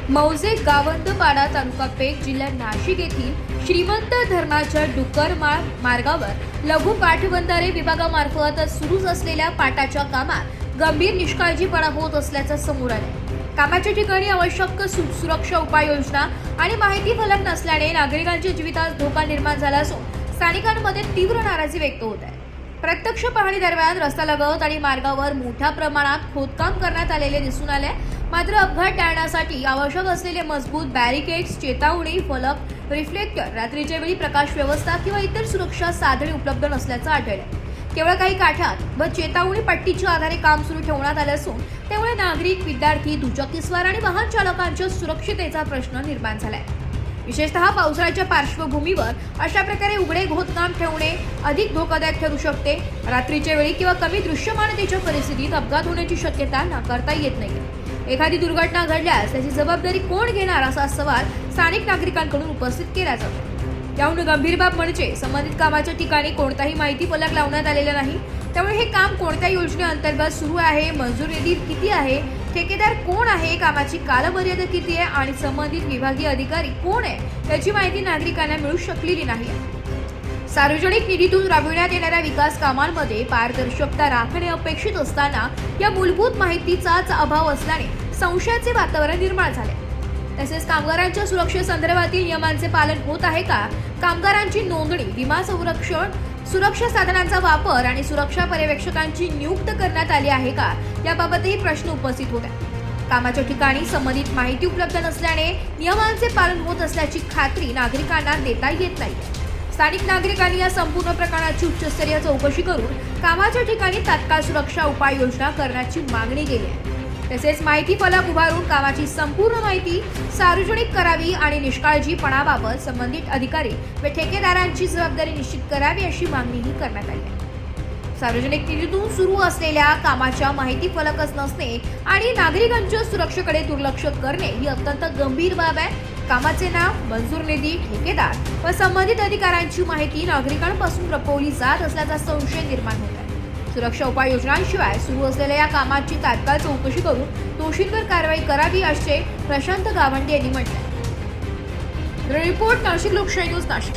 मौजे गावंदपाडा तालुका पेठ जिल्हा नाशिक येथील श्रीमंत धरणाच्या डुकरमाळ मार्गावर लघु पाटबंधारे विभागामार्फत सुरू असलेल्या पाटाच्या कामात गंभीर निष्काळजीपणा होत असल्याचं समोर आलं। कामाच्या ठिकाणी आवश्यक सुरक्षा उपाययोजना आणि माहिती फलक नसल्याने नागरिकांच्या जीवितास धोका निर्माण झाला असून स्थानिकांमध्ये तीव्र नाराजी व्यक्त होत आहे। प्रत्यक्ष पाहणी दरम्यान रस्त्यालगत आणि मार्गावर मोठ्या प्रमाणात खोदकाम करण्यात आलेले दिसून आले। मात्र अपघात टाळण्यासाठी आवश्यक असलेले मजबूत बॅरिकेड्स, चेतावणी फलक, रिफ्लेक्टर, रात्रीच्या वेळी प्रकाश व्यवस्था किंवा इतर सुरक्षा साधने उपलब्ध नसल्याचं आढळलं। केवळ काही काठात व चेतावणी पट्टीच्या आधारे काम सुरू ठेवण्यात आले असून त्यामुळे नागरिक, विद्यार्थी, दुचाकीस्वार आणि वाहन चालकांच्या सुरक्षिततेचा प्रश्न निर्माण झालाय। विशेषतः पावसाळ्याच्या पार्श्वभूमीवर अशा प्रकारे उघडे खोदकाम ठेवणे अधिक धोकादायक ठरू शकते। रात्रीच्या वेळी किंवा कमी दृश्यमानतेच्या परिस्थितीत अपघात होण्याची शक्यता नाकारता येत नाही। एखादी दुर्घटना घडल्यास त्याची जबाबदारी कोण घेणार असा सवाल स्थानिक नागरिकांकडून उपस्थित केला जातो। याहून गंभीर बाब म्हणजे संबंधित कामाच्या ठिकाणी कोणताही माहिती फलक लावण्यात आलेला नाही। त्यामुळे हे काम कोणत्या योजनेअंतर्गत सुरू आहे, मंजूर निधी किती आहे, ठेकेदार कोण आहे, कामाची कालमर्यादा किती आहे आणि संबंधित विभागीय अधिकारी कोण आहे याची माहिती नागरिकांना मिळू शकलेली नाही। सार्वजनिक निधीतून राबविण्यात येणाऱ्या विकास कामांमध्ये पारदर्शकता राखणे अपेक्षित असताना या मूलभूत माहितीचाच अभाव असल्याने संशयाचे वातावरण निर्माण झाले। तसेच कामगारांच्या सुरक्षेसंदर्भातील नियमांचे पालन होत आहे का, कामगारांची नोंदणी, विमा संरक्षण, सुरक्षा साधनांचा वापर आणि सुरक्षा पर्यवेक्षकांची नियुक्ती करण्यात आली आहे का याबाबतही प्रश्न उपस्थित होत आहेत। कामाच्या ठिकाणी संबंधित माहिती उपलब्ध नसल्याने नियमांचे पालन होत असल्याची खात्री नागरिकांना देता येत नाही। स्थानिक नागरिकांनी या संपूर्ण प्रकरणाची उच्चस्तरीय चौकशी करून कामाच्या ठिकाणी तात्काळ सुरक्षा उपाययोजना करण्याची मागणी केली आहे। तसेच माहिती फलक उभारून कामाची संपूर्ण माहिती सार्वजनिक करावी आणि निष्काळजीपणाबाबत संबंधित अधिकारी व ठेकेदारांची जबाबदारी निश्चित करावी अशी मागणीही करण्यात आली आहे। सार्वजनिक निधीतून सुरू असलेल्या कामाच्या माहिती फलकच नसणे आणि नागरिकांच्या सुरक्षेकडे दुर्लक्ष करणे ही अत्यंत गंभीर बाब आहे। कामाचे नाव, मंजूर निधी, ठेकेदार व संबंधित अधिकाऱ्यांची माहिती नागरिकांपासून लपवली जात असल्याचा संशय निर्माण होत आहे। सुरक्षा उपाययोजनांशिवाय सुरू असलेल्या या कामाची तात्काळ चौकशी करून दोषींवर कारवाई करावी असे प्रशांत गावंडे यांनी म्हटले। रिपोर्ट नाशिक लोकशाही न्यूज नाशिक।